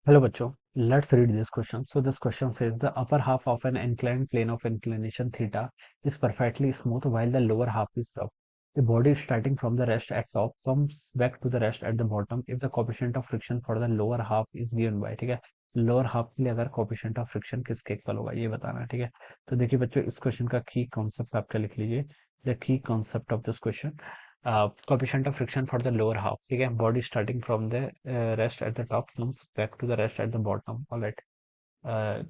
Hello बच्चों, let's read this question. So this question says the upper half of an inclined plane of inclination theta is perfectly smooth while the lower half is rough. The body starting from the rest at top comes back to the rest at the bottom if the coefficient of friction for the lower half is given by, ठीक है। Lower half के लिए अगर coefficient of friction किसके equal होगा ये बताना है, ठीक है। तो देखिए बच्चों, इस क्वेश्चन का की कॉन्सेप्ट आपका लिख लीजिए। The key concept of this question, coefficient of friction for the lower half, ठीक है। body starting from the rest at the top comes back to the rest at the bottom, all right।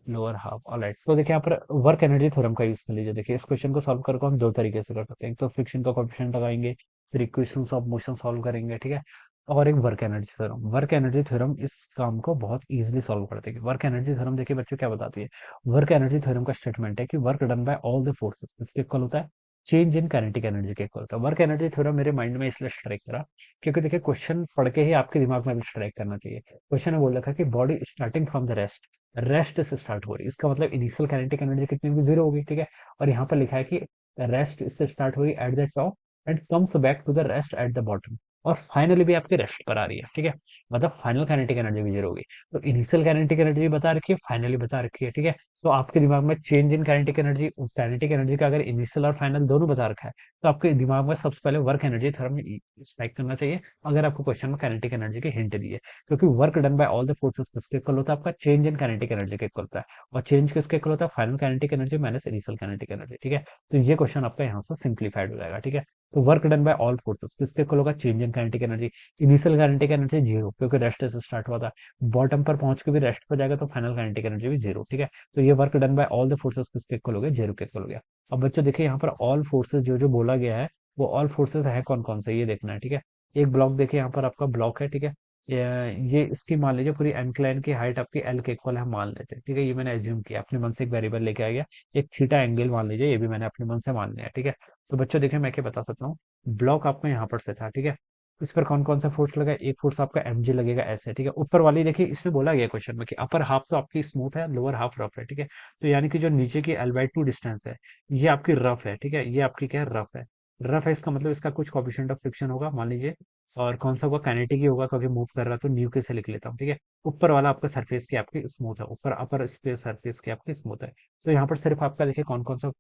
Lower half, all right. तो देखिए यहाँ पर work energy theorem का use कर लीजिए। देखिए इस क्वेश्चन को सॉल्व करके हम दो तरीके से कर सकते हैं। एक तो फ्रिक्शन का कोएफिशिएंट लगाएंगे, फिर इक्वेशंस ऑफ मोशन सॉल्व करेंगे, ठीक है। और एक work energy theorem. Work energy theorem इस काम को बहुत इजीली सॉल्व कर देगी। वर्क एनर्जी थ्योरम देखिए बच्चों क्या बताती है। वर्क एनर्जी थ्योरम का स्टेटमेंट है कि work done bye all the forces किसके इक्वल होता है, चेंज इन काइनेटिक एनर्जी के इक्वल होता है। वर्क एनर्जी थ्योरम मेरे माइंड में इसलिए स्ट्राइक करा क्योंकि देखिए क्वेश्चन पढ़ के ही आपके दिमाग में भी स्ट्राइक करना चाहिए। क्वेश्चन ने बोल रखा है कि body starting from the rest, rest से स्टार्ट हो रही है, इसका मतलब इनिशियल काइनेटिक एनर्जी कितनी होगी, जीरो होगी, ठीक है। और यहाँ पर लिखा है कि रेस्ट इससे स्टार्ट हो रही है at the top and comes back to the rest at the bottom, और फाइनली भी आपके रेस्ट पर आ रही है, ठीक है। मतलब फाइनल काइनेटिक एनर्जी भी जीरो होगी। तो इनिशियल काइनेटिक एनर्जी बता रखी है, फाइनली बता रखी है, ठीक है। तो आपके दिमाग में चेंज इन काइनेटिक एनर्जी का अगर इनिशियल और फाइनल दोनों बता रखा है, तो आपके दिमाग में सबसे पहले वर्क एनर्जी थ्योरम स्ट्राइक करना चाहिए, अगर आपको क्वेश्चन में काइनेटिक एनर्जी की हिंट दी है। क्योंकि work done bye all the forces किसके इक्वल होता है, आपका चेंज इन काइनेटिक एनर्जी के इक्वल होता है। और चेंज किसके इक्वल होता है, final kinetic energy minus initial kinetic energy, ठीक है। तो ये क्वेश्चन आपका यहाँ से सिंप्लीफाइड हो जाएगा, ठीक है। तो work done bye all forces किसके इक्वल होगा, change in kinetic energy. Initial kinetic energy zero क्योंकि रेस्ट से स्टार्ट हुआ था, बॉटम पर पहुंच के भी रेस्ट पर जाएगा तो फाइनल काइनेटिक एनर्जी भी जीरो, ठीक है। तो ये work done bye all the forces किसके इक्वल हो गया, जीरो के इक्वल हो गया। अब बच्चों देखिए यहाँ पर ऑल फोर्सेस जो जो बोला गया है, वो ऑल फोर्सेस है कौन कौन से ये देखना है, ठीक है। एक ब्लॉक देखिए यहाँ पर आपका ब्लॉक है, ठीक है। ये इसकी मान लीजिए पूरी एंक्लाइन की हाइट आपकी एल के इक्वल है, मान लेते हैं, ठीक है। ये मैंने एज्यूम किया, अपने मन से एक वेरिएबल लेके आ गया। एक थीटा एंगल मान लीजिए, ये भी मैंने अपने मन से मान लिया, ठीक है। तो बच्चों देखिए मैं क्या बता सकता हूँ, ब्लॉक आपका यहाँ पर से था, ठीक है। इस पर कौन कौन सा फोर्स लगा, एक फोर्स आपका mg लगेगा ऐसे, ठीक है। ऊपर वाली देखिए इसमें बोला गया क्वेश्चन में कि अपर हाफ तो आपकी स्मूथ है, लोअर हाफ रफ है, ठीक है। तो यानी कि जो नीचे की L/2 डिस्टेंस है, ये आपकी रफ है, ठीक है। ये आपकी क्या है, रफ है। रफ है इसका मतलब इसका कुछ कोएफिशिएंट ऑफ फ्रिक्शन होगा मान लीजिए, और कौन सा होगा, काइनेटिक ही होगा क्योंकि मूव कर रहा है, तो न्यू के से लिख लेता हूँ, ठीक है। ऊपर वाला आपका सरफेस की आपकी स्मूथ है, ऊपर अपर सरफेस की आपकी स्मूथ है। तो यहाँ पर सिर्फ आपका देखिए कौन कौन सा,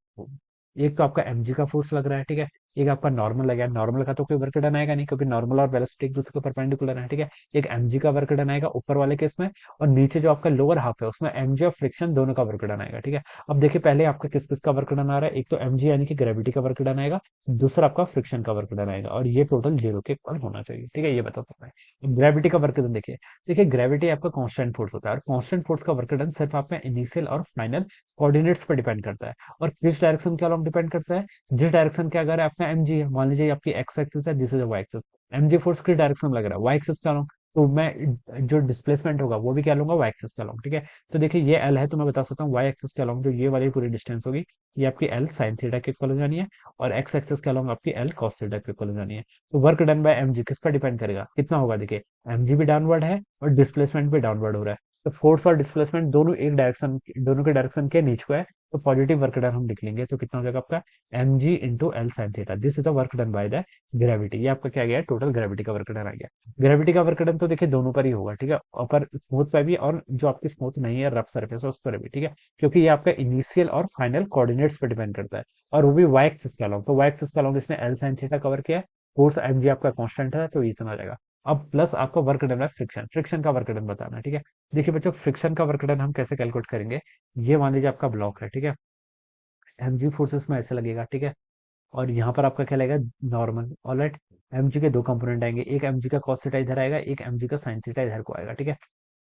एक तो आपका mg का फोर्स लग रहा है, ठीक है। एक आपका नॉर्मल लगा है, नॉर्मल का तो कोई वर्क डन आएगा नहीं क्योंकि नॉर्मल और वेलोसिटी एक दूसरे को परपेंडिकुलर है, ठीक है। एक mg का वर्क डन आएगा ऊपर वाले केस में, और नीचे जो आपका लोअर हाफ है उसमें mg और फ्रिक्शन दोनों का वर्क डन आएगा, ठीक है। अब देखिए पहले आपका किस किस का वर्क डन आ रहा है, एक तो mg यानी कि ग्रेविटी का वर्क डन आएगा, दूसरा आपका फ्रिक्शन का वर्क डन आएगा, और ये टोटल जीरो के इक्वल होना चाहिए, ठीक है। ये बता सकता है ग्रेविटी का वर्क डन। देखिए देखिए ग्रेविटी आपका कांस्टेंट फोर्स होता है, और कांस्टेंट फोर्स का वर्क डन सिर्फ आपका इनिशियल और फाइनल कोऑर्डिनेट्स पर डिपेंड करता है। और किस डायरेक्शन के अलॉन्ग डिपेंड करता है, जिस डायरेक्शन के अगर आपका एम जी है, मान लीजिए आपकी एक्स एक्सिस है, this is y axis, m g force किस डायरेक्शन में लग रहा है, वाई एक्सिस का लॉन्ग, तो मैं जो डिस्प्लेसमेंट होगा वो भी क्या लूंगा, वाई एक्सिस का लॉन्ग, ठीक है। तो देखिए ये एल है, तो मैं बता सकता हूँ वाई एक्सिस के अलॉन्ग जो ये वाली पूरी डिस्टेंस होगी, ये आपकी एल साइन थीटा के इक्वल हो जानी है, और एक्स एक्सिस के अलॉन्ग आपकी एल कॉस थीटा के इक्वल हो जानी है। तो work done by M G किस पर डिपेंड करेगा, कितना होगा, देखिए एम जी भी डाउनवर्ड है और डिस्प्लेसमेंट भी डाउनवर्ड हो रहा है, तो फोर्स और डिस्प्लेसमेंट दोनों एक डायरेक्शन, दोनों के डायरेक्शन के नीचे को है, तो पॉजिटिव वर्क डन हम लिख लेंगे, तो कितना हो जाएगा आपका mg into L sine theta, this is the work done by the gravity. ये आपका क्या गया, टोटल ग्रेविटी का वर्क डन आ गया। ग्रेविटी का वर्क डन तो देखिए दोनों पर ही होगा, ठीक है, ऊपर स्मूथ पे भी और जो आपकी स्मूथ नहीं है रफ सरफेस है उस पर भी, ठीक है। क्योंकि ये आपका इनिशियल और फाइनल कोऑर्डिनेट्स पर डिपेंड करता है, और वो भी वाई एक्सिस के अलॉन्ग, तो वाई एक्सिस के अलॉन्ग इसने एल साइन थीटा कवर किया है, फोर्स mg आपका कांस्टेंट है तो ये इतना आ जाएगा। अब प्लस आपका वर्क डन है फ्रिक्शन, फ्रिक्शन का वर्क डन बताना है, ठीक है। देखिए बच्चों फ्रिक्शन का वर्क डन हम कैसे कैलकुलेट करेंगे, ये मान लीजिए आपका ब्लॉक है, ठीक है। mg फोर्सेस में ऐसे लगेगा, ठीक है। और यहाँ पर आपका क्या लगेगा, नॉर्मल, ऑलराइट। mg के दो कंपोनेंट आएंगे, एक mg का cos थीटा इधर आएगा, एक mg का sin थीटा इधर को आएगा, ठीक है।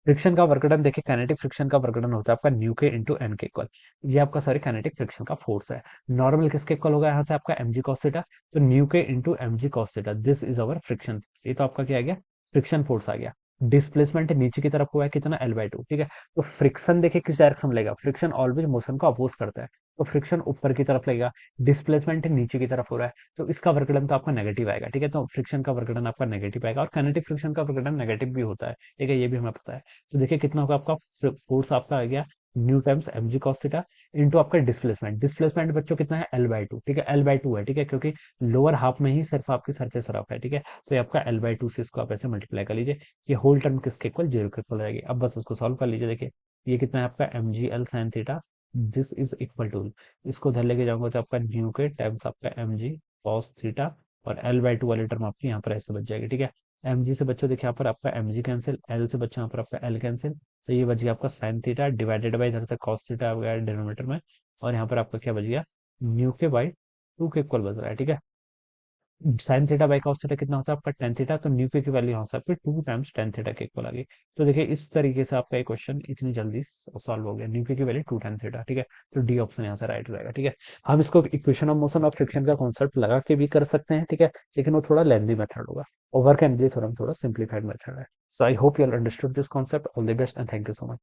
फ्रिक्शन का वर्क डन देखिए, काइनेटिक फ्रिक्शन का वर्क डन होता है आपका न्यू के इंटू एन के इक्वल, ये आपका सॉरी काइनेटिक फ्रिक्शन का फोर्स है। नॉर्मल किसके इक्वल होगा यहाँ से आपका mg cos थीटा, तो न्यू के into mg cos theta, this is our friction, ये तो आपका क्या आ गया, फ्रिक्शन फोर्स आ गया। डिस्प्लेसमेंट नीचे की तरफ हुआ है कितना, L/2, ठीक है। तो फ्रिक्शन देखिए किस डायरेक्शन में लगेगा, फ्रिक्शन ऑलवेज मोशन को अपोज करता है, तो फ्रिक्शन ऊपर की तरफ लगेगा, डिस्प्लेसमेंट नीचे की तरफ हो रहा है, तो इसका वर्क डन तो आपका नेगेटिव आएगा, ठीक है। तो फ्रिक्शन का वर्क डन आपका नेगेटिव आएगा, और काइनेटिक फ्रिक्शन का वर्क डन नेगेटिव भी होता है, ठीक है, ये भी हमें पता है। तो देखिए कितना होगा आपका फोर्स आपका आ गया, mu times M G cos theta into आपका डिस्प्लेसमेंट। डिस्प्लेसमेंट बच्चों कितना है, एल बाई टू, ठीक है, एल बाई टू है, ठीक है, क्योंकि लोअर हाफ में ही सिर्फ आपकी सरफेस रफ है, ठीक है, तो ये आपका एल बाई टू से इसको आप ऐसे मल्टीप्लाई कर लीजिए। ये होल टर्म किसके इक्वल, जीरो के इक्वल रहेगी। अब बस उसको सॉल्व कर लीजिए। देखिए ये कितना है आपका M G L sine theta, this is equal to, इसको उधर लेके जाऊंगा तो आपका न्यू के टाइम्स आपका एम जी कॉस थीटा, और एल बाई टू वाली टर्म आपकी यहाँ पर ऐसे बच जाएगी, ठीक है। एम जी से बच्चों देखिए यहाँ पर आपका एम जी कैंसिल, एल से बच्चों यहाँ पर आपका एल कैंसिल, तो ये बच गया आपका साइन थीटा डिवाइडेड बाई इधर से कॉस थीटा आ गया डिनोमिनेटर में, और यहाँ पर आपका क्या बच गया, न्यू के बाई टू के इक्वल बच रहा है, ठीक है। Sine theta by cos theta कितना होता है आपका टेन थीटा, तो न्यू के की वैल्यू यहाँ से आपकी टू टाइम्स टेन थीटा के इक्वल आ गई। तो देखिए इस तरीके से आपका ये क्वेश्चन इतनी जल्दी सॉल्व हो गया, न्यू के की वैल्यू टू टेन थीटा, ठीक है। तो डी ऑप्शन यहाँ से राइट हो जाएगा, ठीक है। हम इसको equation of motion of friction का कॉन्सेप्ट लगा के भी कर सकते हैं, ठीक है, लेकिन वो थोड़ा लेंथी मेथड होगा। और वर्क एनर्जी थ्योरम थोड़ा सिंप्लीफाइड मेथड है। So I hope you understood this concept. All the best and thank you so much.